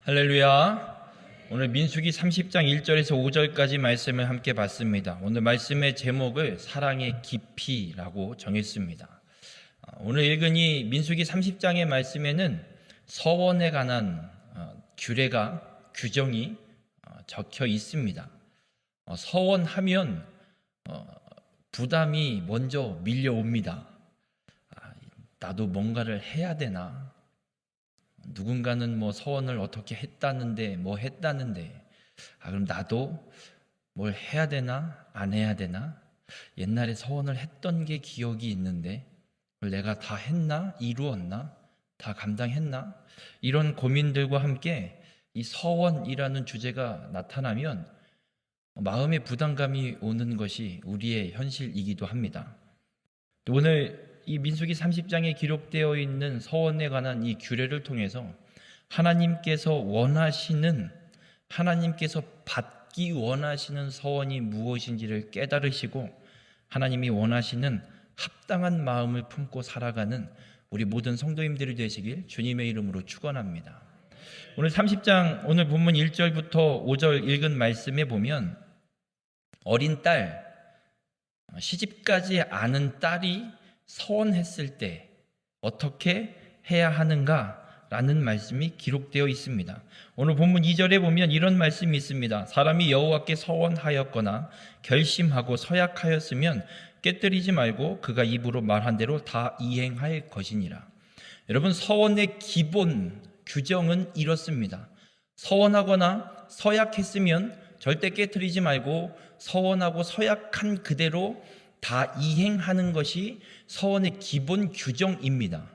할렐루야. 오늘 민수기 30장 1절에서 5절까지 말씀을 함께 봤습니다. 오늘 말씀의 제목을 사랑의 깊이라고 정했습니다. 오늘 읽은 이 민수기 30장의 말씀에는 서원에 관한 규정이 적혀 있습니다. 서원하면 부담이 먼저 밀려옵니다. 나도 뭔가를 해야 되나? 누군가는 서원을 어떻게 했다는데 그럼 나도 뭘 해야 되나 안 해야 되나? 옛날에 서원을 했던 게 기억이 있는데 그걸 내가 다 했나? 이루었나? 다 감당했나? 이런 고민들과 함께 이 서원이라는 주제가 나타나면 마음의 부담감이 오는 것이 우리의 현실이기도 합니다. 오늘 이 민수기 30장에 기록되어 있는 서원에 관한 이 규례를 통해서 하나님께서 받기 원하시는 서원이 무엇인지를 깨달으시고 하나님이 원하시는 합당한 마음을 품고 살아가는 우리 모든 성도님들이 되시길 주님의 이름으로 축원합니다. 오늘 30장 오늘 본문 1절부터 5절 읽은 말씀에 보면 어린 딸, 시집가지 않은 딸이 서원했을 때 어떻게 해야 하는가라는 말씀이 기록되어 있습니다. 오늘 본문 2절에 보면 이런 말씀이 있습니다. 사람이 여호와께 서원하였거나 결심하고 서약하였으면 깨뜨리지 말고 그가 입으로 말한 대로 다 이행할 것이니라. 여러분, 서원의 기본 규정은 이렇습니다. 서원하거나 서약했으면 절대 깨뜨리지 말고 서원하고 서약한 그대로 다 이행하는 것이 서원의 기본 규정입니다.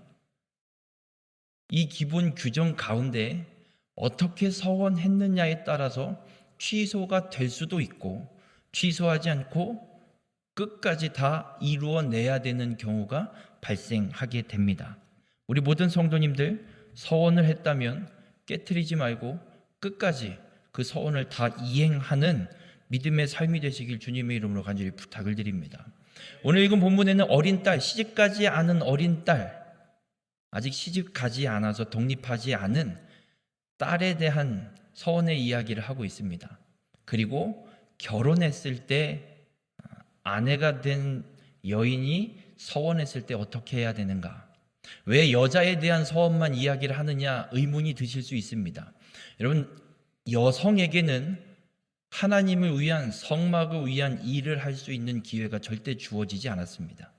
이 기본 규정 가운데 어떻게 서원했느냐에 따라서 취소가 될 수도 있고 취소하지 않고 끝까지 다 이루어내야 되는 경우가 발생하게 됩니다. 우리 모든 성도님들 서원을 했다면 깨트리지 말고 끝까지 그 서원을 다 이행하는 믿음의 삶이 되시길 주님의 이름으로 간절히 부탁을 드립니다. 오늘 읽은 본문에는 어린 딸, 시집가지 않은 어린 딸, 아직 시집가지 않아서 독립하지 않은 딸에 대한 서원의 이야기를 하고 있습니다. 그리고 결혼했을 때 아내가 된 여인이 서원했을 때 어떻게 해야 되는가? 왜 여자에 대한 서원만 이야기를 하느냐 의문이 드실 수 있습니다. 여러분, 여성에게는 하나님을 위한 성막을 위한 일을 할 수 있는 기회가 절대 주어지지 않았습니다.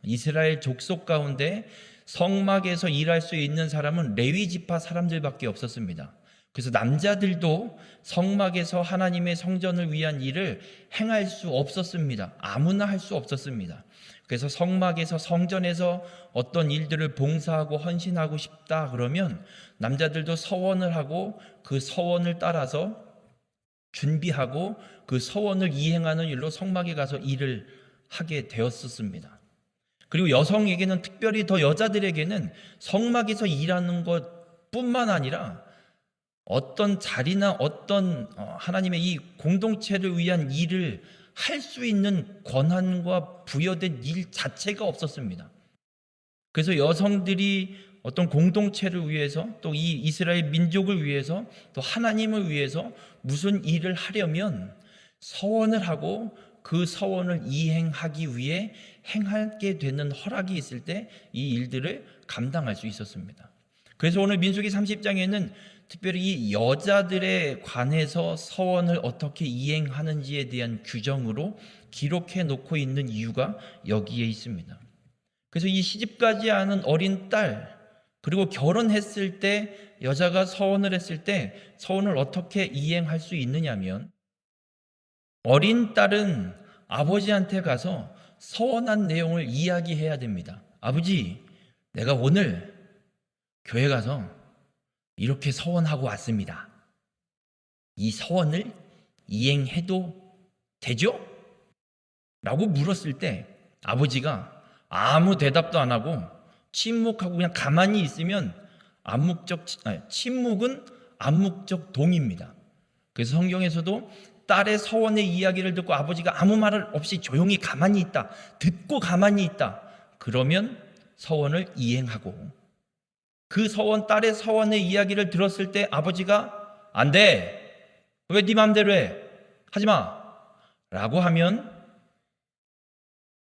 이스라엘 족속 가운데 성막에서 일할 수 있는 사람은 레위 지파 사람들밖에 없었습니다. 그래서 남자들도 성막에서 하나님의 성전을 위한 일을 행할 수 없었습니다. 아무나 할 수 없었습니다. 그래서 성막에서 성전에서 어떤 일들을 봉사하고 헌신하고 싶다 그러면 남자들도 서원을 하고 그 서원을 따라서 준비하고 그 서원을 이행하는 일로 성막에 가서 일을 하게 되었었습니다. 그리고 여성에게는 특별히 더 여자들에게는 성막에서 일하는 것뿐만 아니라 어떤 자리나 어떤 하나님의 이 공동체를 위한 일을 할 수 있는 권한과 부여된 일 자체가 없었습니다. 그래서 여성들이 어떤 공동체를 위해서 또 이 이스라엘 민족을 위해서 또 하나님을 위해서 무슨 일을 하려면 서원을 하고 그 서원을 이행하기 위해 행하게 되는 허락이 있을 때 이 일들을 감당할 수 있었습니다. 그래서 오늘 민수기 30장에는 특별히 이 여자들에 관해서 서원을 어떻게 이행하는지에 대한 규정으로 기록해 놓고 있는 이유가 여기에 있습니다. 그래서 이 시집가지 않은 어린 딸, 그리고 결혼했을 때 여자가 서원을 했을 때 서원을 어떻게 이행할 수 있느냐면 어린 딸은 아버지한테 가서 서원한 내용을 이야기해야 됩니다. 아버지, 내가 오늘 교회 가서 이렇게 서원하고 왔습니다. 이 서원을 이행해도 되죠? 라고 물었을 때 아버지가 아무 대답도 안 하고 침묵하고 그냥 가만히 있으면 침묵은 암묵적 동의입니다. 그래서 성경에서도 딸의 서원의 이야기를 듣고 아버지가 아무 말 없이 조용히 가만히 있다, 듣고 가만히 있다, 그러면 서원을 이행하고 그 서원, 딸의 서원의 이야기를 들었을 때 아버지가 안 돼. 왜 네 마음대로 해? 하지 마. 라고 하면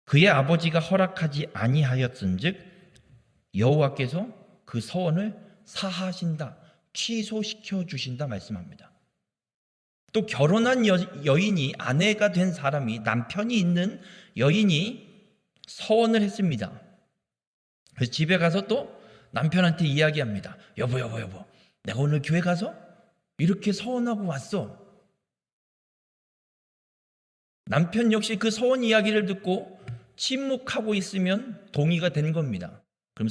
그의 아버지가 허락하지 아니하였은즉 여호와께서 그 서원을 사하신다. 취소시켜 주신다 말씀합니다. 또 결혼한 여인이 아내가 된 사람이 남편이 있는 여인이 서원을 했습니다. 그래서 집에 가서 또 남편한테 이야기합니다. 여보 내가 오늘 교회 가서 이렇게 서원하고 왔어. 남편 역시 그 서원 이야기를 듣고 침묵하고 있으면 동의가 된 겁니다. 그럼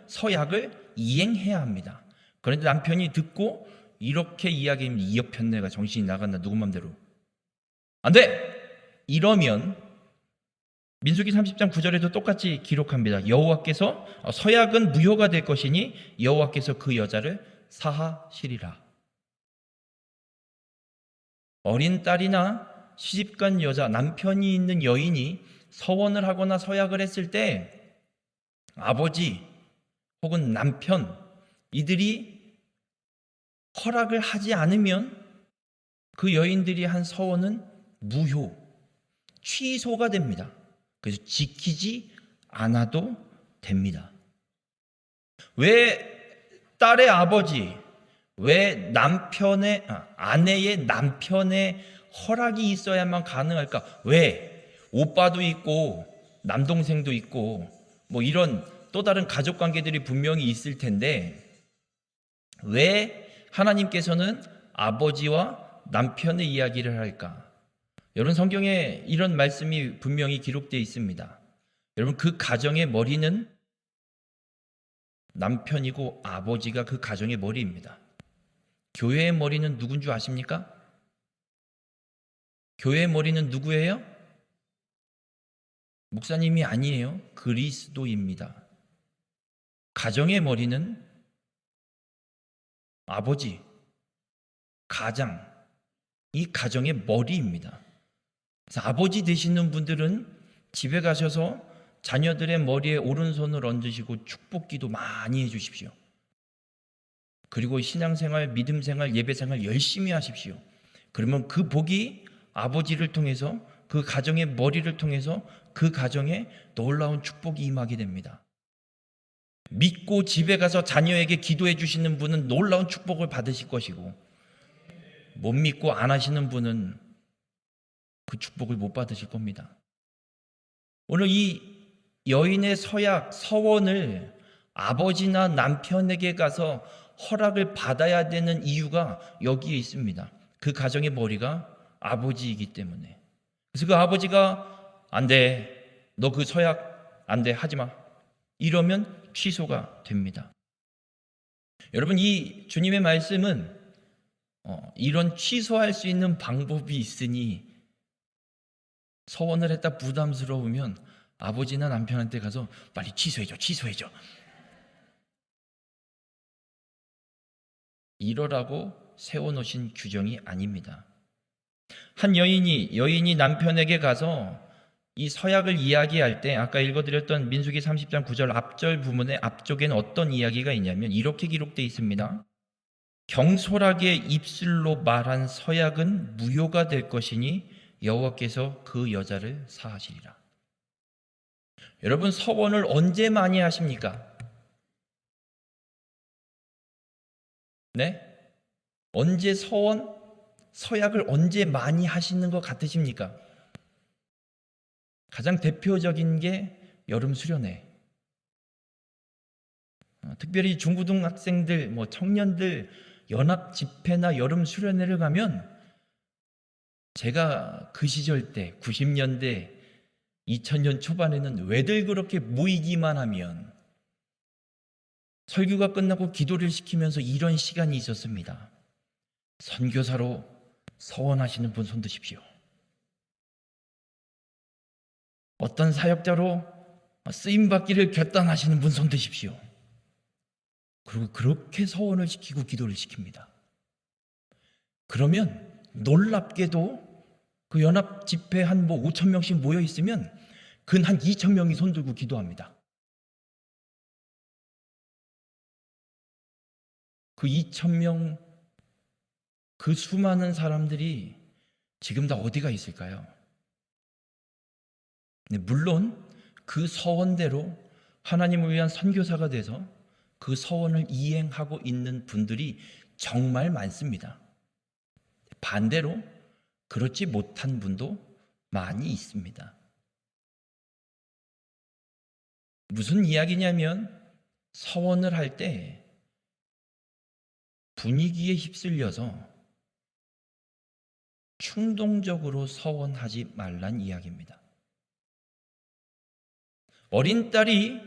서약을 이행해야 합니다. 그런데 남편이 듣고 이렇게 이야기하면 이 옆편 내가 정신이 나간다. 누구 맘대로 안 돼! 이러면 민수기 30장 9절에도 똑같이 기록합니다. 여호와께서 서약은 무효가 될 것이니 여호와께서 그 여자를 사하시리라. 어린 딸이나 시집간 여자, 남편이 있는 여인이 서원을 하거나 서약을 했을 때 아버지 혹은 남편 이들이 허락을 하지 않으면 그 여인들이 한 서원은 무효, 취소가 됩니다. 그래서 지키지 않아도 됩니다. 왜 딸의 아버지, 왜 아내의 남편의 허락이 있어야만 가능할까? 왜? 오빠도 있고 남동생도 있고 뭐 이런 또 다른 가족 관계들이 분명히 있을 텐데 왜 하나님께서는 아버지와 남편의 이야기를 할까? 여러분 성경에 이런 말씀이 분명히 기록되어 있습니다. 여러분 그 가정의 머리는 남편이고 아버지가 그 가정의 머리입니다. 교회의 머리는 누군 줄 아십니까? 교회의 머리는 누구예요? 목사님이 아니에요. 그리스도입니다. 가정의 머리는 아버지, 가장, 이 가정의 머리입니다. 그래서 아버지 되시는 분들은 집에 가셔서 자녀들의 머리에 오른손을 얹으시고 축복기도 많이 해주십시오. 그리고 신앙생활, 믿음생활, 예배생활 열심히 하십시오. 그러면 그 복이 아버지를 통해서 그 가정의 머리를 통해서 그 가정에 놀라운 축복이 임하게 됩니다. 믿고 집에 가서 자녀에게 기도해 주시는 분은 놀라운 축복을 받으실 것이고 못 믿고 안 하시는 분은 그 축복을 못 받으실 겁니다. 오늘 이 여인의 서원을 아버지나 남편에게 가서 허락을 받아야 되는 이유가 여기에 있습니다. 그 가정의 머리가 아버지이기 때문에. 그래서 그 아버지가 안 돼, 너 그 서약 안 돼, 하지 마, 이러면 취소가 됩니다. 여러분 이 주님의 말씀은 이런 취소할 수 있는 방법이 있으니 서원을 했다 부담스러우면 아버지나 남편한테 가서 빨리 취소해줘 이러라고 세워놓으신 규정이 아닙니다. 한 여인이 남편에게 가서 이 서약을 이야기할 때 아까 읽어드렸던 민수기 30장 9절 앞절 부분의 앞쪽에는 어떤 이야기가 있냐면 이렇게 기록되어 있습니다. 경솔하게 입술로 말한 서약은 무효가 될 것이니 여호와께서 그 여자를 사하시리라. 여러분 서원을 언제 많이 하십니까? 네? 언제 서약을 언제 많이 하시는 것 같으십니까? 가장 대표적인 게 여름 수련회. 특별히 중고등학생들, 청년들 연합 집회나 여름 수련회를 가면 제가 그 시절 때 90년대 2000년 초반에는 왜들 그렇게 모이기만 하면 설교가 끝나고 기도를 시키면서 이런 시간이 있었습니다. 선교사로 서원하시는 분 손 드십시오. 어떤 사역자로 쓰임받기를 결단하시는 분 손 드십시오. 그리고 그렇게 서원을 시키고 기도를 시킵니다. 그러면 놀랍게도 그 연합 집회 한 5,000명씩 모여 있으면 근 한 2,000명이 손 들고 기도합니다. 그 2,000명, 그 수많은 사람들이 지금 다 어디가 있을까요? 네, 물론 그 서원대로 하나님을 위한 선교사가 돼서 그 서원을 이행하고 있는 분들이 정말 많습니다. 반대로 그렇지 못한 분도 많이 있습니다. 무슨 이야기냐면 서원을 할 때 분위기에 휩쓸려서 충동적으로 서원하지 말란 이야기입니다. 어린 딸이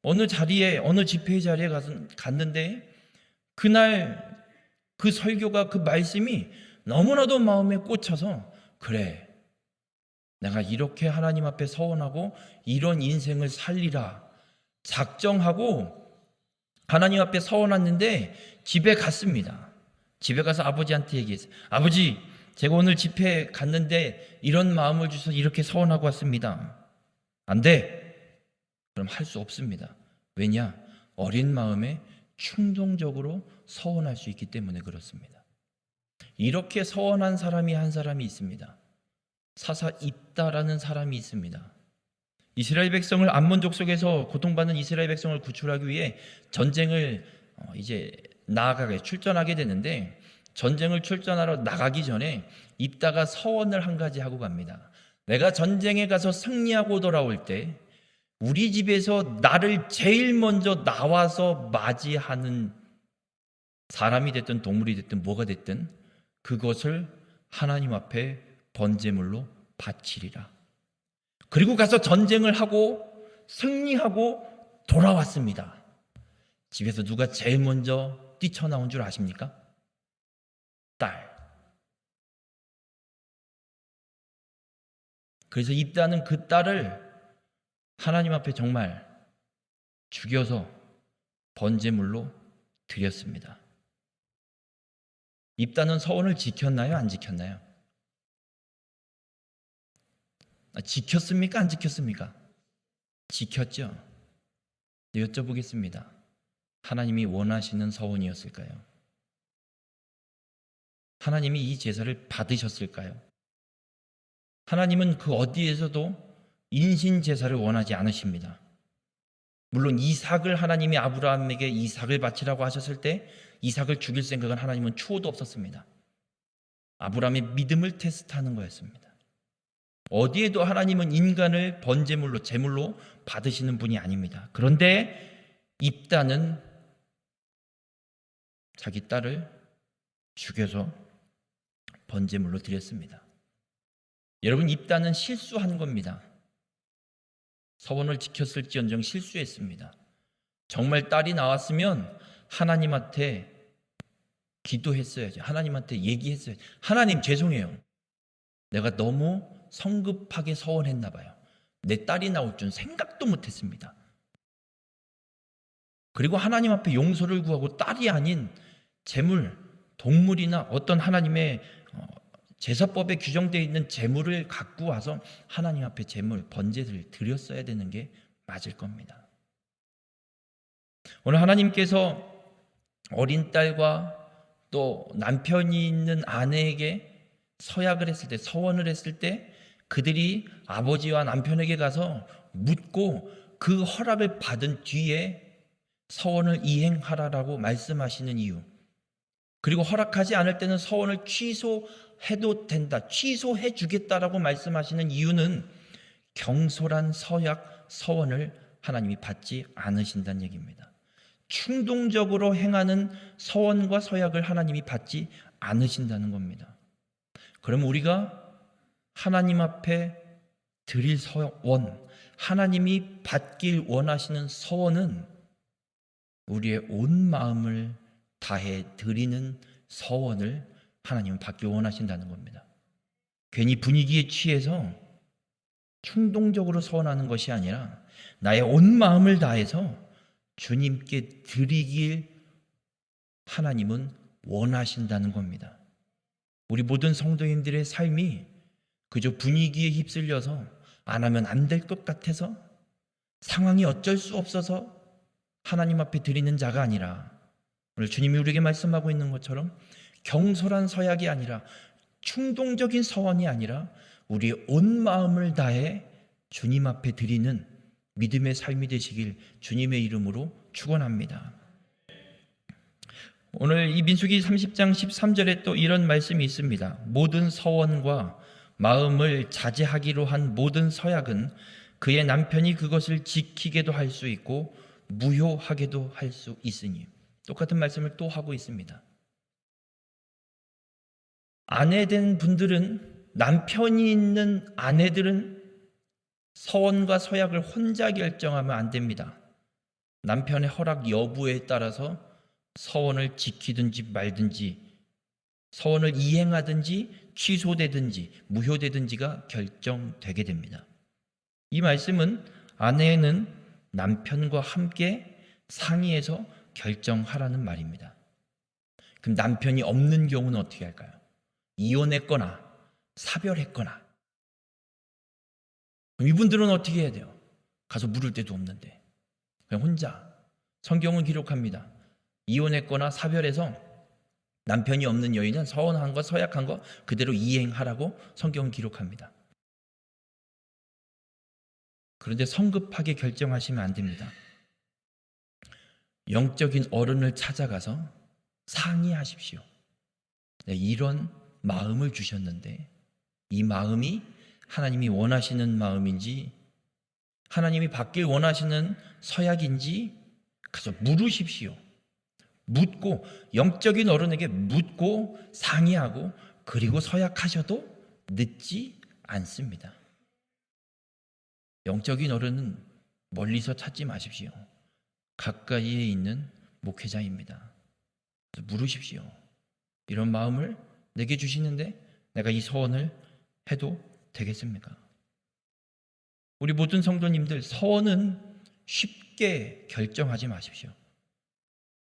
어느 자리에, 어느 집회 자리에 갔는데 그날 그 설교가, 그 말씀이 너무나도 마음에 꽂혀서, 그래, 내가 이렇게 하나님 앞에 서원하고 이런 인생을 살리라 작정하고 하나님 앞에 서원했는데 집에 갔습니다. 집에 가서 아버지한테 얘기했어요. 아버지, 제가 오늘 집회 갔는데 이런 마음을 주셔서 이렇게 서원하고 왔습니다. 안 돼. 그럼 할 수 없습니다. 왜냐? 어린 마음에 충동적으로 서원할 수 있기 때문에 그렇습니다. 이렇게 서원한 사람이 한 사람이 있습니다. 사사 입다라는 사람이 있습니다. 이스라엘 백성을 암몬 족속에서 고통받는 이스라엘 백성을 구출하기 위해 전쟁을 이제 출전하게 되는데, 전쟁을 출전하러 나가기 전에 입다가 서원을 한 가지 하고 갑니다. 내가 전쟁에 가서 승리하고 돌아올 때 우리 집에서 나를 제일 먼저 나와서 맞이하는 사람이 됐든 동물이 됐든 뭐가 됐든 그것을 하나님 앞에 번제물로 바치리라. 그리고 가서 전쟁을 하고 승리하고 돌아왔습니다. 집에서 누가 제일 먼저 뛰쳐나온 줄 아십니까? 딸. 그래서 입다는 그 딸을 하나님 앞에 정말 죽여서 번제물로 드렸습니다. 입다는 서원을 지켰나요? 안 지켰나요? 지켰습니까? 안 지켰습니까? 지켰죠. 여쭤보겠습니다. 하나님이 원하시는 서원이었을까요? 하나님이 이 제사를 받으셨을까요? 하나님은 그 어디에서도 인신 제사를 원하지 않으십니다. 물론 이삭을 하나님이 아브라함에게 이삭을 바치라고 하셨을 때 이삭을 죽일 생각은 하나님은 추호도 없었습니다. 아브라함의 믿음을 테스트하는 거였습니다. 어디에도 하나님은 인간을 번제물로, 제물로 받으시는 분이 아닙니다. 그런데 입다는 자기 딸을 죽여서 번제물로 드렸습니다. 여러분, 입다는 실수한 겁니다. 서원을 지켰을지언정 실수했습니다. 정말 딸이 나왔으면 하나님한테 기도했어야죠. 하나님한테 얘기했어야죠. 하나님, 죄송해요. 내가 너무 성급하게 서원했나 봐요. 내 딸이 나올 줄 생각도 못했습니다. 그리고 하나님 앞에 용서를 구하고 딸이 아닌 제물, 동물이나 어떤 하나님의 제사법에 규정되어 있는 제물을 갖고 와서 하나님 앞에 제물, 번제를 드렸어야 되는 게 맞을 겁니다. 오늘 하나님께서 어린 딸과 또 남편이 있는 아내에게 서약을 했을 때, 서원을 했을 때 그들이 아버지와 남편에게 가서 묻고 그 허락을 받은 뒤에 서원을 이행하라라고 말씀하시는 이유, 그리고 허락하지 않을 때는 서원을 취소해도 된다, 취소해 주겠다라고 말씀하시는 이유는 경솔한 서약, 서원을 하나님이 받지 않으신다는 얘기입니다. 충동적으로 행하는 서원과 서약을 하나님이 받지 않으신다는 겁니다. 그럼 우리가 하나님 앞에 드릴 서원, 하나님이 받길 원하시는 서원은 우리의 온 마음을 다해 드리는 서원을 하나님은 받길 원하신다는 겁니다. 괜히 분위기에 취해서 충동적으로 서원하는 것이 아니라 나의 온 마음을 다해서 주님께 드리길 하나님은 원하신다는 겁니다. 우리 모든 성도님들의 삶이 그저 분위기에 휩쓸려서 안 하면 안 될 것 같아서 상황이 어쩔 수 없어서 하나님 앞에 드리는 자가 아니라, 오늘 주님이 우리에게 말씀하고 있는 것처럼 경솔한 서약이 아니라 충동적인 서원이 아니라 우리의 온 마음을 다해 주님 앞에 드리는 믿음의 삶이 되시길 주님의 이름으로 축원합니다. 오늘 이 민수기 30장 13절에 또 이런 말씀이 있습니다. 모든 서원과 마음을 자제하기로 한 모든 서약은 그의 남편이 그것을 지키게도 할 수 있고 무효하게도 할 수 있으니, 똑같은 말씀을 또 하고 있습니다. 아내된 분들은, 남편이 있는 아내들은 서원과 서약을 혼자 결정하면 안 됩니다. 남편의 허락 여부에 따라서 서원을 지키든지 말든지, 서원을 이행하든지 취소되든지 무효되든지가 결정되게 됩니다. 이 말씀은 아내는 남편과 함께 상의해서 결정하라는 말입니다. 그럼 남편이 없는 경우는 어떻게 할까요? 이혼했거나 사별했거나, 그럼 이분들은 어떻게 해야 돼요? 가서 물을 데도 없는데 그냥 혼자. 성경은 기록합니다. 이혼했거나 사별해서 남편이 없는 여인은 서원한 거 서약한 거 그대로 이행하라고 성경은 기록합니다. 그런데 성급하게 결정하시면 안 됩니다. 영적인 어른을 찾아가서 상의하십시오. 네, 이런 마음을 주셨는데 이 마음이 하나님이 원하시는 마음인지, 하나님이 받길 원하시는 서약인지 가서 물으십시오. 묻고, 영적인 어른에게 묻고 상의하고 그리고 서약하셔도 늦지 않습니다. 영적인 어른은 멀리서 찾지 마십시오. 가까이에 있는 목회자입니다. 물으십시오. 이런 마음을 내게 주시는데 내가 이 서원을 해도 되겠습니까? 우리 모든 성도님들, 서원은 쉽게 결정하지 마십시오.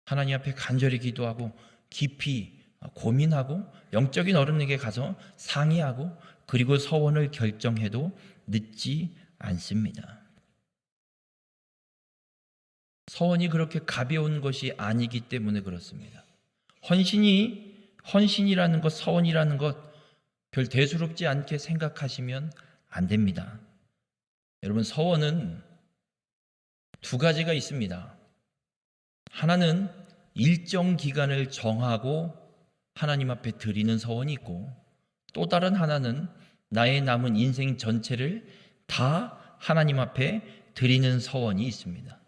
하나님 앞에 간절히 기도하고 깊이 고민하고 영적인 어른에게 가서 상의하고 그리고 서원을 결정해도 늦지 않습니다. 서원이 그렇게 가벼운 것이 아니기 때문에 그렇습니다. 헌신이라는 것, 서원이라는 것 별 대수롭지 않게 생각하시면 안 됩니다. 여러분, 서원은 두 가지가 있습니다. 하나는 일정 기간을 정하고 하나님 앞에 드리는 서원이 있고, 또 다른 하나는 나의 남은 인생 전체를 다 하나님 앞에 드리는 서원이 있습니다.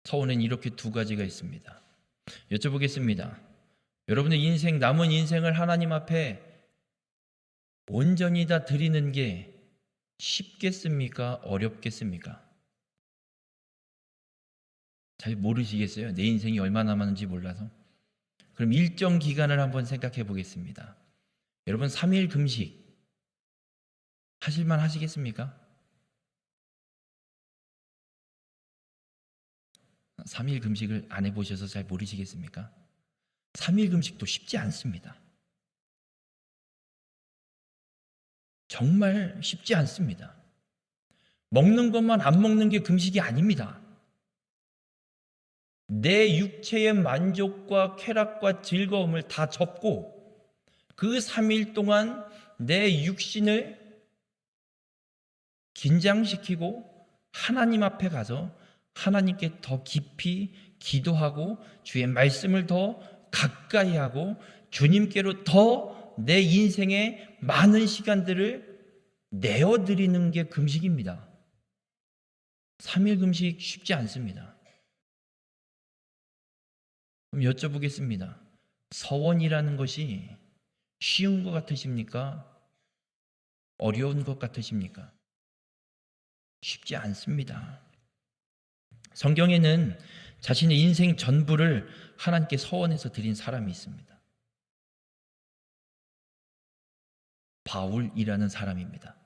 서원은 이렇게 두 가지가 있습니다. 여쭤보겠습니다. 여러분의 인생, 남은 인생을 하나님 앞에 온전히 다 드리는 게 쉽겠습니까? 어렵겠습니까? 잘 모르시겠어요? 내 인생이 얼마나 남았는지 몰라서. 그럼 일정 기간을 한번 생각해 보겠습니다. 여러분, 3일 금식 하실만 하시겠습니까? 3일 금식을 안 해보셔서 잘 모르시겠습니까? 3일 금식도 쉽지 않습니다. 정말 쉽지 않습니다. 먹는 것만 안 먹는 게 금식이 아닙니다. 내 육체의 만족과 쾌락과 즐거움을 다 접고 그 3일 동안 내 육신을 긴장시키고 하나님 앞에 가서 하나님께 더 깊이 기도하고 주의 말씀을 더 가까이 하고 주님께로 더 내 인생의 많은 시간들을 내어드리는 게 금식입니다. 3일 금식 쉽지 않습니다. 그럼 여쭤보겠습니다. 서원이라는 것이 쉬운 것 같으십니까? 어려운 것 같으십니까? 쉽지 않습니다. 성경에는 자신의 인생 전부를 하나님께 서원해서 드린 사람이 있습니다. 바울이라는 사람입니다.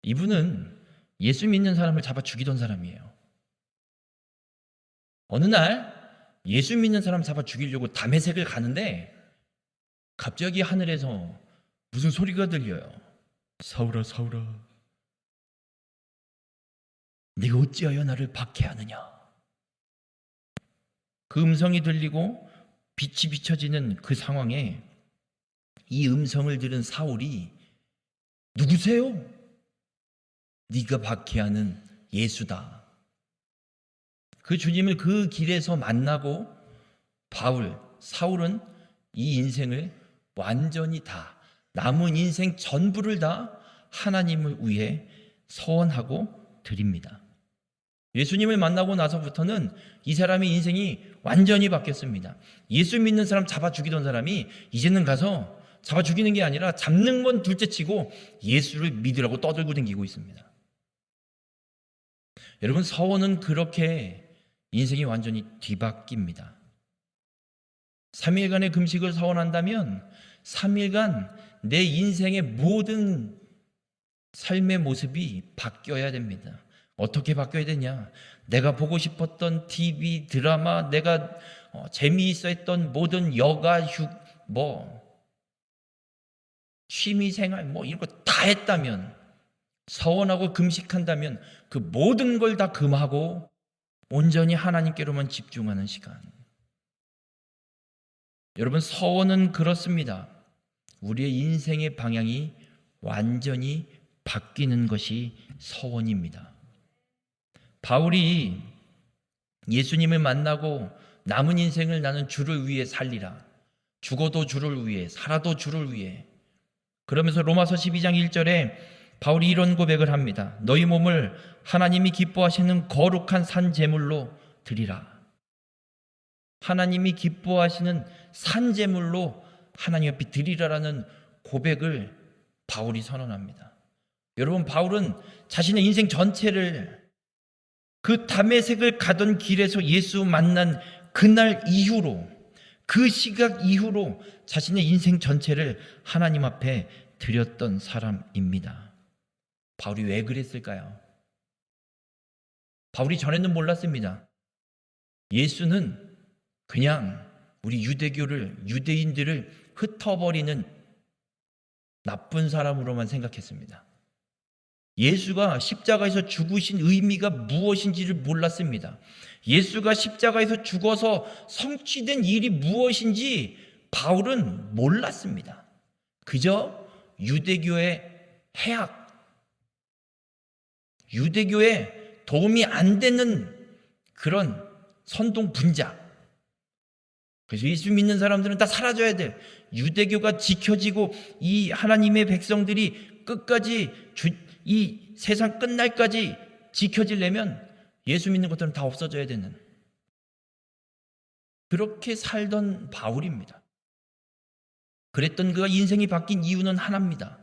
이분은 예수 믿는 사람을 잡아 죽이던 사람이에요. 어느 날 예수 믿는 사람 잡아 죽이려고 다메섹을 가는데 갑자기 하늘에서 무슨 소리가 들려요. 사울아, 사울아, 네가 어찌하여 나를 박해하느냐. 그 음성이 들리고 빛이 비춰지는 그 상황에 이 음성을 들은 사울이 누구세요? 네가 박해하는 예수다. 그 주님을 그 길에서 만나고 사울은 이 인생을 완전히 다, 남은 인생 전부를 다 하나님을 위해 서원하고 드립니다. 예수님을 만나고 나서부터는 이 사람의 인생이 완전히 바뀌었습니다. 예수 믿는 사람 잡아 죽이던 사람이 이제는 가서 잡아 죽이는 게 아니라 잡는 건 둘째치고 예수를 믿으라고 떠들고 다니고 있습니다. 여러분, 서원은 그렇게 인생이 완전히 뒤바뀝니다. 3일간의 금식을 서원한다면 3일간 내 인생의 모든 삶의 모습이 바뀌어야 됩니다. 어떻게 바뀌어야 되냐? 내가 보고 싶었던 TV, 드라마, 내가 재미있어 했던 모든 여가, 취미생활 이런 거 다 했다면, 서원하고 금식한다면 그 모든 걸 다 금하고 온전히 하나님께로만 집중하는 시간. 여러분, 서원은 그렇습니다. 우리의 인생의 방향이 완전히 바뀌는 것이 서원입니다. 바울이 예수님을 만나고 남은 인생을 나는 주를 위해 살리라. 죽어도 주를 위해, 살아도 주를 위해. 그러면서 로마서 12장 1절에 바울이 이런 고백을 합니다. 너희 몸을 하나님이 기뻐하시는 거룩한 산 제물로 드리라. 하나님이 기뻐하시는 산 제물로 하나님 앞에 드리라라는 고백을 바울이 선언합니다. 여러분, 바울은 자신의 인생 전체를 그 다메섹을 가던 길에서 예수 만난 그날 이후로, 그 시각 이후로 자신의 인생 전체를 하나님 앞에 드렸던 사람입니다. 바울이 왜 그랬을까요? 바울이 전에는 몰랐습니다. 예수는 그냥 우리 유대인들을 흩어버리는 나쁜 사람으로만 생각했습니다. 예수가 십자가에서 죽으신 의미가 무엇인지를 몰랐습니다. 예수가 십자가에서 죽어서 성취된 일이 무엇인지 바울은 몰랐습니다. 그저 유대교의 해악, 유대교에 도움이 안 되는 그런 선동 분자. 그래서 예수 믿는 사람들은 다 사라져야 돼. 유대교가 지켜지고 이 하나님의 백성들이 끝까지 이 세상 끝날까지 지켜지려면 예수 믿는 것들은 다 없어져야 되는, 그렇게 살던 바울입니다. 그랬던 그가 인생이 바뀐 이유는 하나입니다.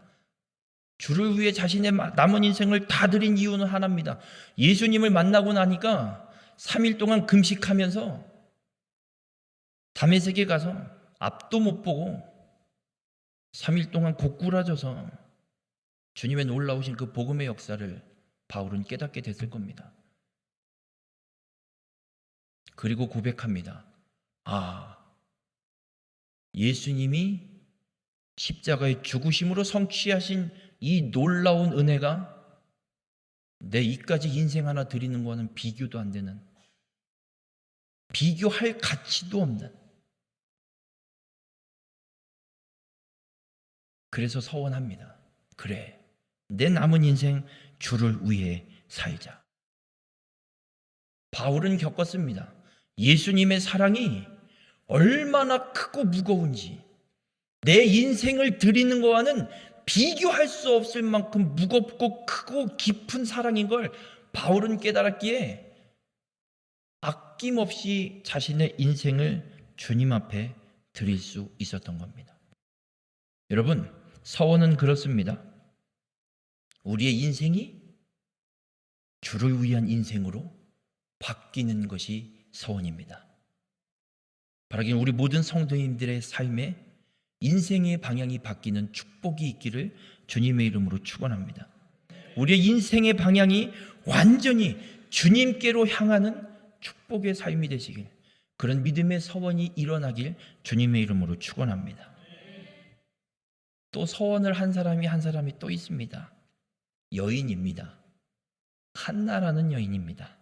주를 위해 자신의 남은 인생을 다 드린 이유는 하나입니다. 예수님을 만나고 나니까 3일 동안 금식하면서 다메섹에 가서 앞도 못 보고 3일 동안 고꾸라져서 주님의 놀라우신 그 복음의 역사를 바울은 깨닫게 됐을 겁니다. 그리고 고백합니다. 예수님이 십자가의 죽으심으로 성취하신 이 놀라운 은혜가 내 이까지 인생 하나 드리는 거는 비교도 안 되는, 비교할 가치도 없는, 그래서 서원합니다. 그래, 내 남은 인생 주를 위해 살자. 바울은 겪었습니다. 예수님의 사랑이 얼마나 크고 무거운지, 내 인생을 드리는 것과는 비교할 수 없을 만큼 무겁고 크고 깊은 사랑인 걸 바울은 깨달았기에 아낌없이 자신의 인생을 주님 앞에 드릴 수 있었던 겁니다. 여러분, 서원은 그렇습니다. 우리의 인생이 주를 위한 인생으로 바뀌는 것이 서원입니다. 바라기는 우리 모든 성도님들의 삶에 인생의 방향이 바뀌는 축복이 있기를 주님의 이름으로 축원합니다. 우리의 인생의 방향이 완전히 주님께로 향하는 축복의 삶이 되시길, 그런 믿음의 서원이 일어나길 주님의 이름으로 축원합니다. 또 서원을 한 사람이 또 있습니다. 여인입니다. 한나라는 여인입니다.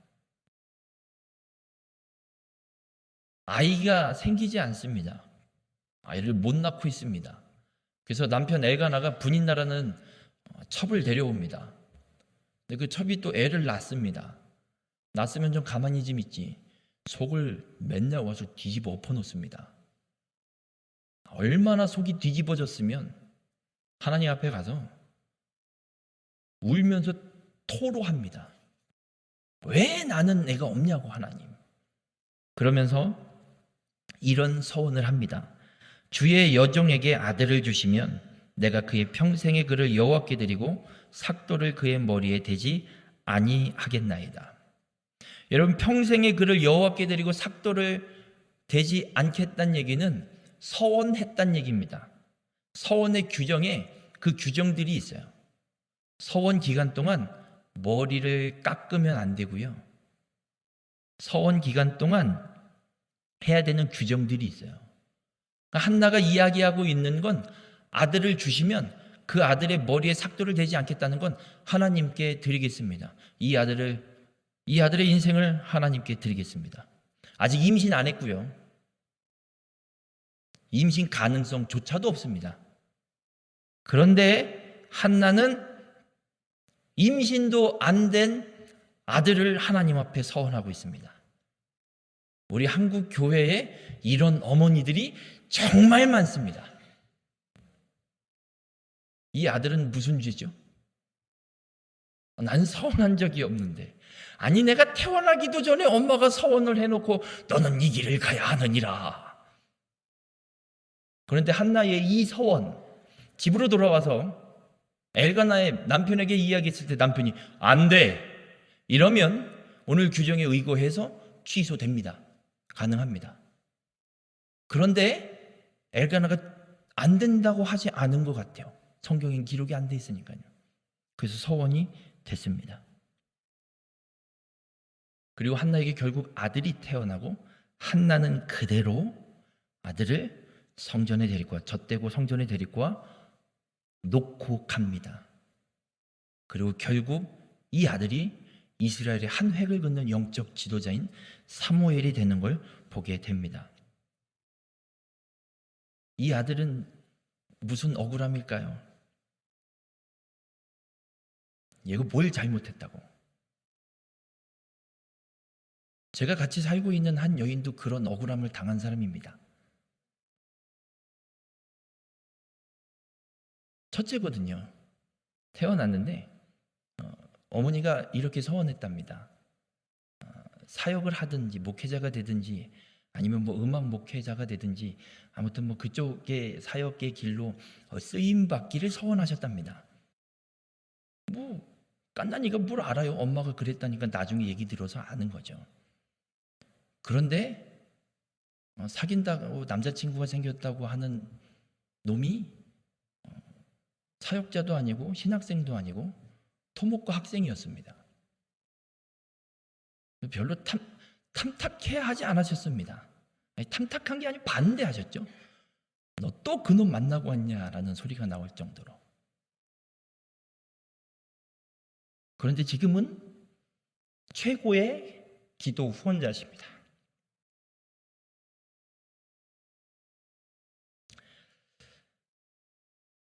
아이가 생기지 않습니다. 아이를 못 낳고 있습니다. 그래서 남편 엘가나가 분인나라는 첩을 데려옵니다. 근데 그 첩이 또 애를 낳습니다. 낳았으면 좀 가만히 좀 있지. 속을 맨날 와서 뒤집어 엎어놓습니다. 얼마나 속이 뒤집어졌으면 하나님 앞에 가서 울면서 토로합니다. 왜 나는 애가 없냐고 하나님. 그러면서 이런 서원을 합니다. 주의 여종에게 아들을 주시면 내가 그의 평생의 그를 여호와께 드리고 삭도를 그의 머리에 대지 아니하겠나이다. 여러분, 평생의 그를 여호와께 드리고 삭도를 대지 않겠다는 얘기는 서원했다는 얘기입니다. 서원의 규정에 그 규정들이 있어요. 서원 기간 동안 머리를 깎으면 안 되고요. 서원 기간 동안 해야 되는 규정들이 있어요. 한나가 이야기하고 있는 건 아들을 주시면 그 아들의 머리에 삭도를 대지 않겠다는 건 하나님께 드리겠습니다. 이 아들의 인생을 하나님께 드리겠습니다. 아직 임신 안 했고요. 임신 가능성조차도 없습니다. 그런데 한나는 임신도 안 된 아들을 하나님 앞에 서원하고 있습니다. 우리 한국 교회에 이런 어머니들이 정말 많습니다. 이 아들은 무슨 죄죠? 난 서원한 적이 없는데. 아니, 내가 태어나기도 전에 엄마가 서원을 해놓고 너는 이 길을 가야 하느니라. 그런데 한나의 이 서원, 집으로 돌아와서 엘가나의 남편에게 이야기했을 때 남편이 안 돼. 이러면 오늘 규정에 의거해서 취소됩니다. 가능합니다. 그런데 엘가나가 안 된다고 하지 않은 것 같아요. 성경엔 기록이 안 돼 있으니까요. 그래서 서원이 됐습니다. 그리고 한나에게 결국 아들이 태어나고 한나는 그대로 아들을 성전에 데리고 와, 젖대고 성전에 데리고 와 놓고 갑니다. 그리고 결국 이 아들이 이스라엘의 한 획을 긋는 영적 지도자인 사무엘이 되는 걸 보게 됩니다. 이 아들은 무슨 억울함일까요? 얘가 뭘 잘못했다고? 제가 같이 살고 있는 한 여인도 그런 억울함을 당한 사람입니다. 첫째거든요. 태어났는데 어머니가 이렇게 서원했답니다. 사역을 하든지 목회자가 되든지 아니면 뭐 음악 목회자가 되든지 아무튼 뭐 그쪽의 사역의 길로 쓰임 받기를 서원하셨답니다. 뭐 깐난이가 뭘 알아요? 엄마가 그랬다니까 나중에 얘기 들어서 아는 거죠. 그런데 사귄다고 남자친구가 생겼다고 하는 놈이 사역자도 아니고 신학생도 아니고 토목과 학생이었습니다. 별로 탐탁해 하지 않으셨습니다. 아니, 탐탁한 게 아니고 반대하셨죠. 너 또 그놈 만나고 왔냐라는 소리가 나올 정도로. 그런데 지금은 최고의 기도 후원자십니다.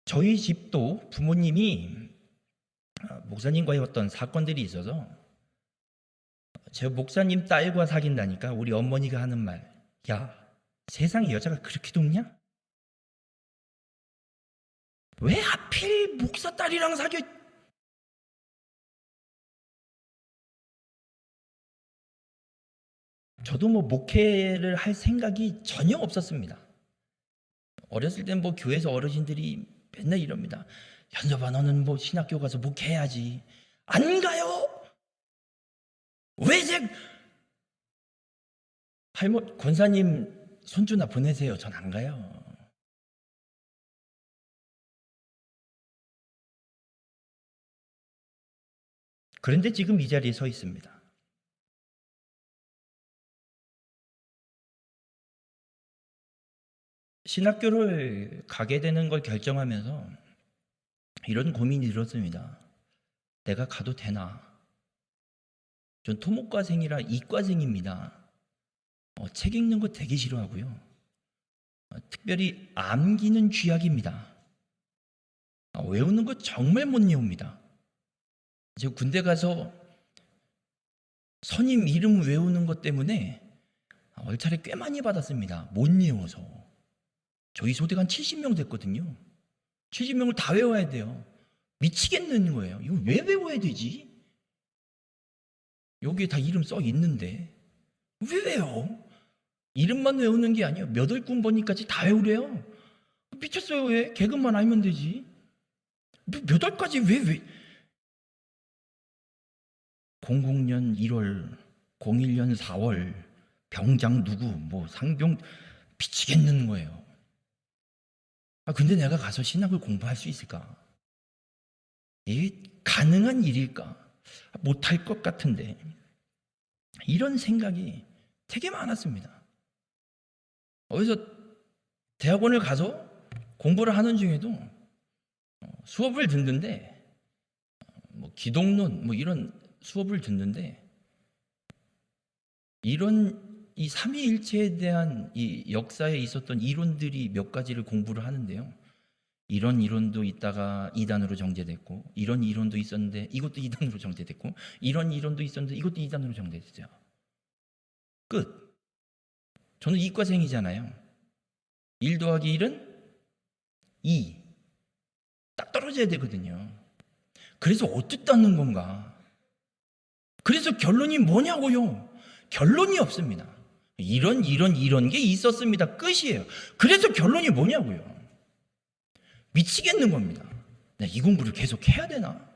저희 집도 부모님이 목사님과의 어떤 사건들이 있어서 제 목사님 딸과 사귄다니까 우리 어머니가 하는 말, 야, 세상에 여자가 그렇게 높냐? 왜 하필 목사 딸이랑 사귀어? 저도 뭐 목회를 할 생각이 전혀 없었습니다. 어렸을 땐 뭐 교회에서 어르신들이 맨날 이럽니다. 현접아, 너는 뭐 신학교 가서 목회해야지. 안 가요? 왜 권사님 손주나 보내세요. 전 안 가요. 그런데 지금 이 자리에 서 있습니다. 신학교를 가게 되는 걸 결정하면서 이런 고민이 들었습니다. 내가 가도 되나? 전 토목과생이라 이과생입니다. 책 읽는 거 되게 싫어하고요. 특별히 암기는 쥐약입니다. 외우는 거 정말 못 외웁니다. 제가 군대 가서 선임 이름 외우는 것 때문에 얼차례 꽤 많이 받았습니다. 못 외워서. 저희 소대가 한 70명 됐거든요. 70명을 다 외워야 돼요. 미치겠는 거예요. 이거 왜 외워야 되지? 여기에 다 이름 써 있는데 왜 외워? 이름만 외우는 게 아니에요. 몇 월군 번위까지 다 외우래요. 미쳤어요. 왜? 계급만 알면 되지. 몇 월까지 왜? 00년 1월, 01년 4월, 병장 누구, 뭐 상병, 미치겠는 거예요. 근데 내가 가서 신학을 공부할 수 있을까? 이게 가능한 일일까? 못할 것 같은데. 이런 생각이 되게 많았습니다. 그래서 대학원을 가서 공부를 하는 중에도 수업을 듣는데 뭐 기독론 뭐 이런 수업을 듣는데 이런 이 삼위일체에 대한 이 역사에 있었던 이론들이 몇 가지를 공부를 하는데요. 이런 이론도 있다가 2단으로 정제됐고, 이런 이론도 있었는데 이것도 2단으로 정제됐고, 이런 이론도 있었는데 이것도 2단으로 정제됐어요. 끝. 저는 이과생이잖아요. 1 더하기 1은 2. 딱 떨어져야 되거든요. 그래서 어떻다는 건가? 그래서 결론이 뭐냐고요? 결론이 없습니다. 이런 게 있었습니다. 끝이에요. 그래서 결론이 뭐냐고요? 미치겠는 겁니다. 이 공부를 계속 해야 되나?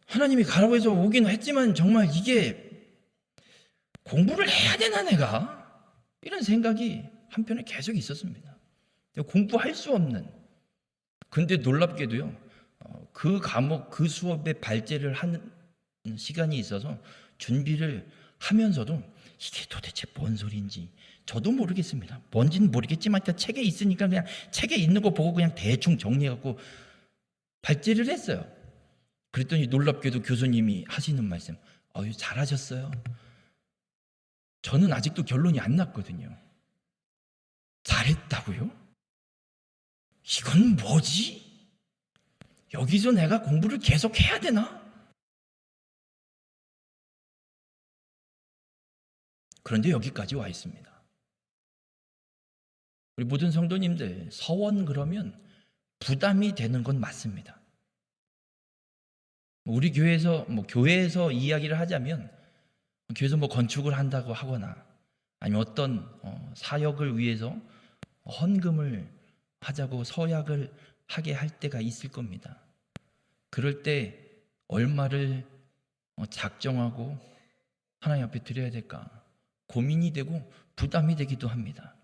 하나님이 가라고 해서 오긴 했지만 정말 이게 공부를 해야 되나 내가? 이런 생각이 한편에 계속 있었습니다. 공부할 수 없는. 근데 놀랍게도요. 그 과목, 그 수업에 발제를 하는 시간이 있어서 준비를 하면서도 이게 도대체 뭔 소리인지 저도 모르겠습니다. 뭔지는 모르겠지만 일단 책에 있으니까 그냥 책에 있는 거 보고 그냥 대충 정리해갖고 발제를 했어요. 그랬더니 놀랍게도 교수님이 하시는 말씀, 잘하셨어요. 저는 아직도 결론이 안 났거든요. 잘했다고요? 이건 뭐지? 여기서 내가 공부를 계속 해야 되나? 그런데 여기까지 와 있습니다. 우리 모든 성도님들, 서원 그러면 부담이 되는 건 맞습니다. 우리 교회에서 이야기를 하자면, 교회에서 건축을 한다고 하거나, 아니면 어떤 사역을 위해서 헌금을 하자고 서약을 하게 할 때가 있을 겁니다. 그럴 때 얼마를 작정하고 하나님 앞에 드려야 될까 고민이 되고 부담이 되기도 합니다.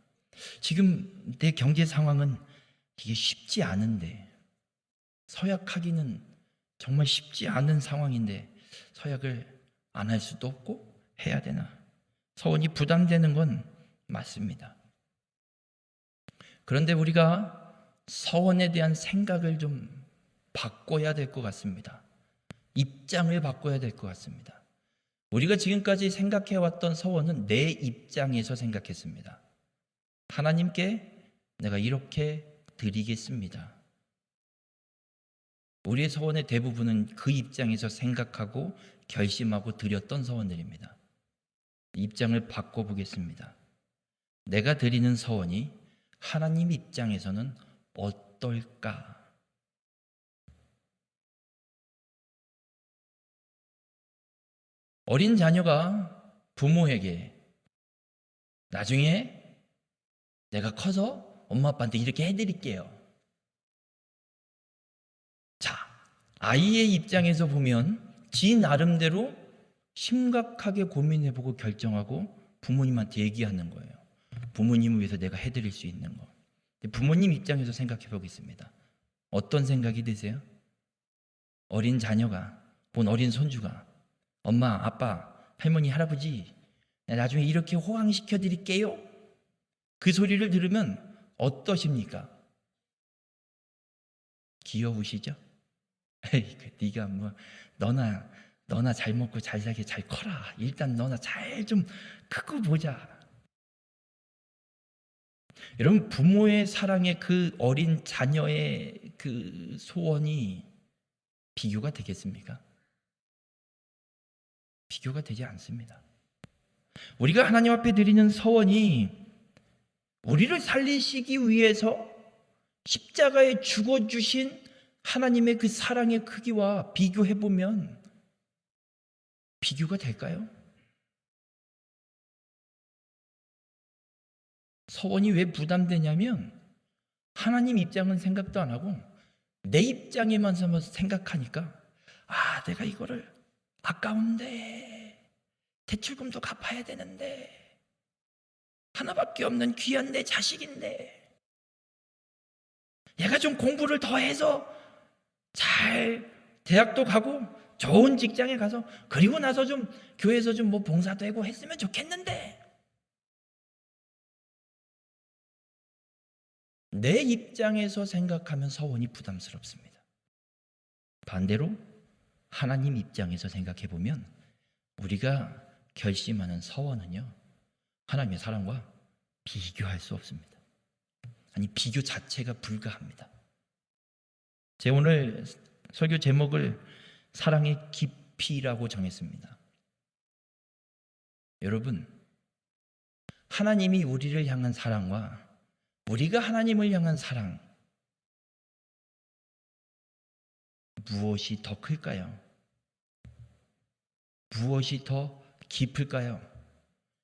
지금 내 경제 상황은 이게 쉽지 않은데, 서약하기는 정말 쉽지 않은 상황인데 서약을 안 할 수도 없고 해야 되나? 서원이 부담되는 건 맞습니다. 그런데 우리가 서원에 대한 생각을 좀 바꿔야 될 것 같습니다. 입장을 바꿔야 될 것 같습니다. 우리가 지금까지 생각해왔던 서원은 내 입장에서 생각했습니다. 하나님께 내가 이렇게 드리겠습니다. 우리의 서원의 대부분은 그 입장에서 생각하고 결심하고 드렸던 서원들입니다. 입장을 바꿔보겠습니다. 내가 드리는 서원이 하나님 입장에서는 어떨까? 어린 자녀가 부모에게 나중에 내가 커서 엄마 아빠한테 이렇게 해드릴게요. 자, 아이의 입장에서 보면 지 나름대로 심각하게 고민해보고 결정하고 부모님한테 얘기하는 거예요. 부모님을 위해서 내가 해드릴 수 있는 거. 부모님 입장에서 생각해 보겠습니다. 어떤 생각이 드세요? 어린 자녀가, 본 어린 손주가 엄마, 아빠, 할머니, 할아버지 나중에 이렇게 호황시켜 드릴게요. 그 소리를 들으면 어떠십니까? 귀여우시죠? 에이, 네가 뭐 너나 잘 먹고 잘 살게 잘 커라. 일단 너나 잘 좀 크고 보자. 여러분, 부모의 사랑에 그 어린 자녀의 그 소원이 비교가 되겠습니까? 비교가 되지 않습니다. 우리가 하나님 앞에 드리는 서원이 우리를 살리시기 위해서 십자가에 죽어주신 하나님의 그 사랑의 크기와 비교해보면 비교가 될까요? 서원이 왜 부담되냐면 하나님 입장은 생각도 안 하고 내 입장에만 생각하니까 내가 이거를 아까운데 대출금도 갚아야 되는데 하나밖에 없는 귀한 내 자식인데 얘가 좀 공부를 더 해서 잘 대학도 가고 좋은 직장에 가서 그리고 나서 좀 교회에서 좀 뭐 봉사되고 했으면 좋겠는데 내 입장에서 생각하면 서원이 부담스럽습니다. 반대로 하나님 입장에서 생각해 보면 우리가 결심하는 서원은요, 하나님의 사랑과 비교할 수 없습니다. 아니, 비교 자체가 불가합니다. 제 오늘 설교 제목을 사랑의 깊이라고 정했습니다. 여러분, 하나님이 우리를 향한 사랑과 우리가 하나님을 향한 사랑, 무엇이 더 클까요? 무엇이 더 깊을까요?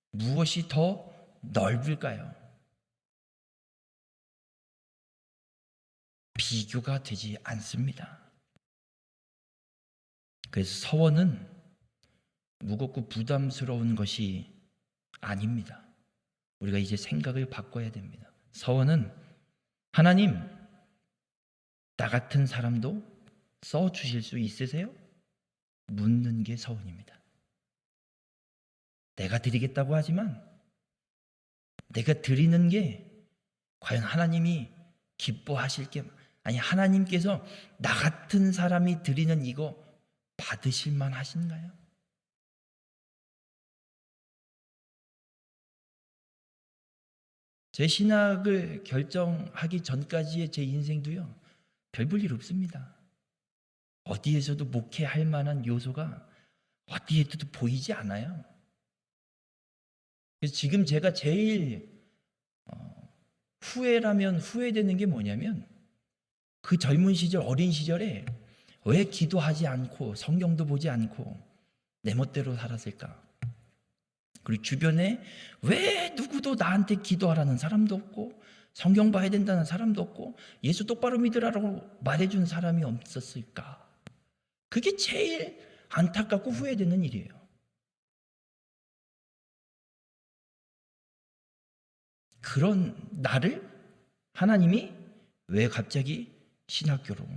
무엇이 더 넓을까요? 비교가 되지 않습니다. 그래서 서원은 무겁고 부담스러운 것이 아닙니다. 우리가 이제 생각을 바꿔야 됩니다. 서원은 하나님, 나 같은 사람도 써주실 수 있으세요? 묻는 게 서원입니다. 내가 드리겠다고 하지만 내가 드리는 게 과연 하나님이 기뻐하실 게, 아니 하나님께서 나 같은 사람이 드리는 이거 받으실 만하신가요? 제 신학을 결정하기 전까지의 제 인생도요, 별 볼 일 없습니다. 어디에서도 목회할 만한 요소가 어디에도 보이지 않아요. 그래서 지금 제가 제일 후회라면 후회되는 게 뭐냐면 그 젊은 시절, 어린 시절에 왜 기도하지 않고 성경도 보지 않고 내 멋대로 살았을까? 그리고 주변에 왜 누구도 나한테 기도하라는 사람도 없고 성경 봐야 된다는 사람도 없고 예수 똑바로 믿으라고 말해준 사람이 없었을까? 그게 제일 안타깝고 후회되는 일이에요. 그런 나를 하나님이 왜 갑자기 신학교로?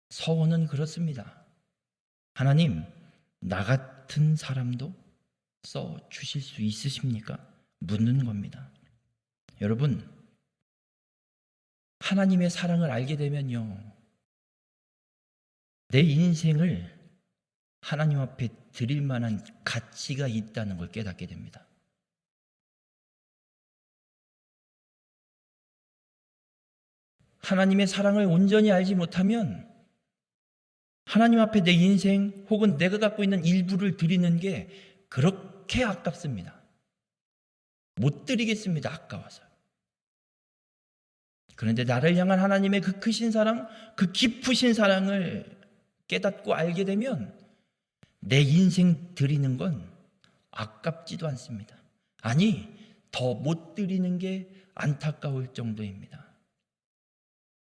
서원은 그렇습니다. 하나님, 나 같은 사람도 써 주실 수 있으십니까? 묻는 겁니다. 여러분, 하나님의 사랑을 알게 되면요, 내 인생을 하나님 앞에 드릴 만한 가치가 있다는 걸 깨닫게 됩니다. 하나님의 사랑을 온전히 알지 못하면 하나님 앞에 내 인생 혹은 내가 갖고 있는 일부를 드리는 게 그렇게 아깝습니다. 못 드리겠습니다. 아까워서. 그런데 나를 향한 하나님의 그 크신 사랑, 그 깊으신 사랑을 깨닫고 알게 되면 내 인생 드리는 건 아깝지도 않습니다. 아니, 더 못 드리는 게 안타까울 정도입니다.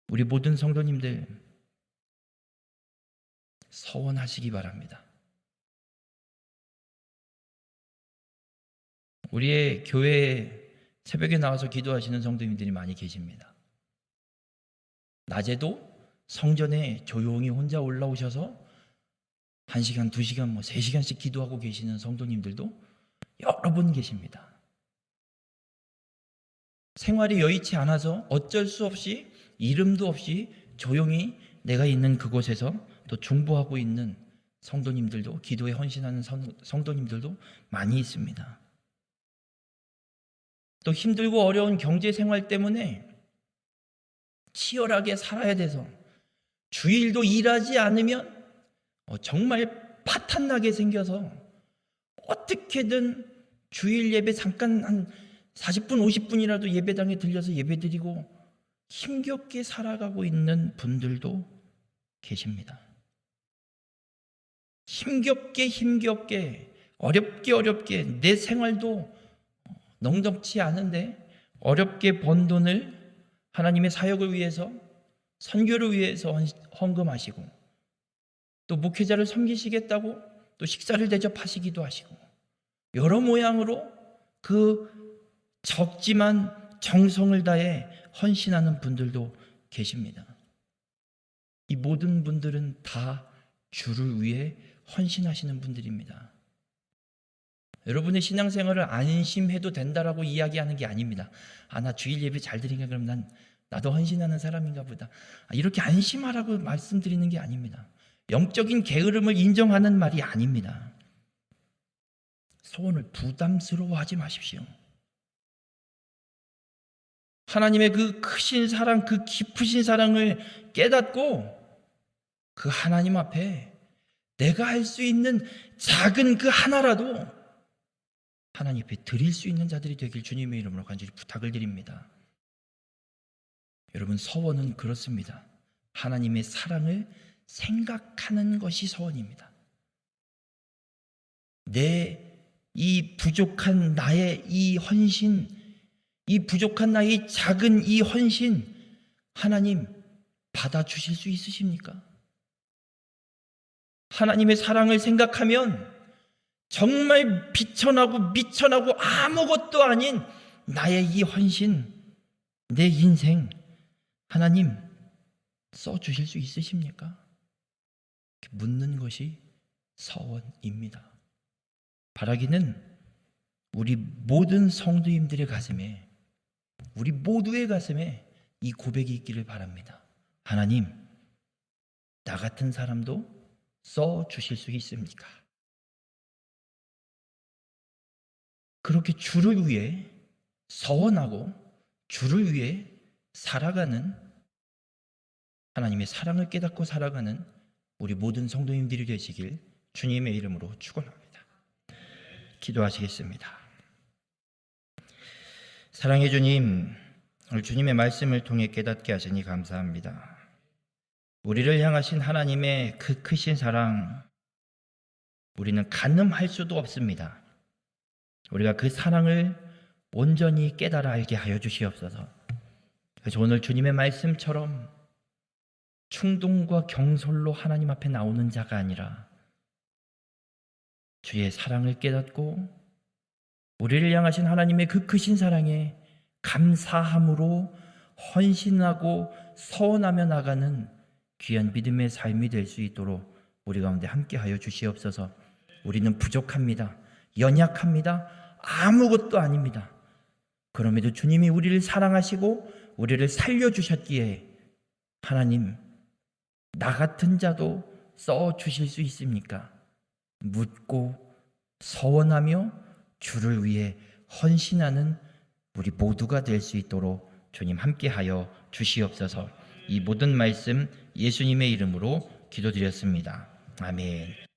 우리 모든 성도님들 서원하시기 바랍니다. 우리의 교회에 새벽에 나와서 기도하시는 성도님들이 많이 계십니다. 낮에도 성전에 조용히 혼자 올라오셔서 1시간, 2시간, 3시간씩 기도하고 계시는 성도님들도 여러 분 계십니다. 생활이 여의치 않아서 어쩔 수 없이 이름도 없이 조용히 내가 있는 그곳에서 또 중보하고 있는 성도님들도, 기도에 헌신하는 성도님들도 많이 있습니다. 또 힘들고 어려운 경제 생활 때문에 치열하게 살아야 돼서 주일도 일하지 않으면 정말 파탄나게 생겨서 어떻게든 주일 예배 잠깐 한 40분 50분이라도 예배당에 들려서 예배드리고 힘겹게 살아가고 있는 분들도 계십니다. 힘겹게 어렵게 내 생활도 넉넉지 않은데 어렵게 번 돈을 하나님의 사역을 위해서, 선교를 위해서 헌금하시고, 또 목회자를 섬기시겠다고 또 식사를 대접하시기도 하시고, 여러 모양으로 그 적지만 정성을 다해 헌신하는 분들도 계십니다. 이 모든 분들은 다 주를 위해 헌신하시는 분들입니다. 여러분의 신앙생활을 안심해도 된다라고 이야기하는 게 아닙니다. 나 주일 예배 잘 드리니까 그럼 나도 헌신하는 사람인가 보다, 이렇게 안심하라고 말씀드리는 게 아닙니다. 영적인 게으름을 인정하는 말이 아닙니다. 소원을 부담스러워하지 마십시오. 하나님의 그 크신 사랑, 그 깊으신 사랑을 깨닫고 그 하나님 앞에 내가 할 수 있는 작은 그 하나라도 하나님 앞에 드릴 수 있는 자들이 되길 주님의 이름으로 간절히 부탁을 드립니다. 여러분, 서원은 그렇습니다. 하나님의 사랑을 생각하는 것이 서원입니다. 내 이 부족한 나의 이 헌신, 이 부족한 나의 작은 이 헌신, 하나님 받아주실 수 있으십니까? 하나님의 사랑을 생각하면 정말 비천하고 미천하고 아무것도 아닌 나의 이 헌신, 내 인생, 하나님 써주실 수 있으십니까? 묻는 것이 서원입니다. 바라기는 우리 모든 성도님들의 가슴에, 우리 모두의 가슴에 이 고백이 있기를 바랍니다. 하나님, 나 같은 사람도 써주실 수 있습니까? 그렇게 주를 위해 서원하고 주를 위해 살아가는, 하나님의 사랑을 깨닫고 살아가는 우리 모든 성도님들이 되시길 주님의 이름으로 축원합니다. 기도하시겠습니다. 사랑의 주님, 오늘 주님의 말씀을 통해 깨닫게 하시니 감사합니다. 우리를 향하신 하나님의 그 크신 사랑, 우리는 가늠할 수도 없습니다. 우리가 그 사랑을 온전히 깨달아 알게 하여 주시옵소서. 그래서 오늘 주님의 말씀처럼 충동과 경솔로 하나님 앞에 나오는 자가 아니라 주의 사랑을 깨닫고 우리를 향하신 하나님의 그 크신 사랑에 감사함으로 헌신하고 서원하며 나가는 귀한 믿음의 삶이 될 수 있도록 우리 가운데 함께하여 주시옵소서. 우리는 부족합니다. 연약합니다. 아무것도 아닙니다. 그럼에도 주님이 우리를 사랑하시고 우리를 살려주셨기에 하나님, 나 같은 자도 써주실 수 있습니까? 묻고 서원하며 주를 위해 헌신하는 우리 모두가 될 수 있도록 주님 함께하여 주시옵소서. 이 모든 말씀 예수님의 이름으로 기도드렸습니다. 아멘.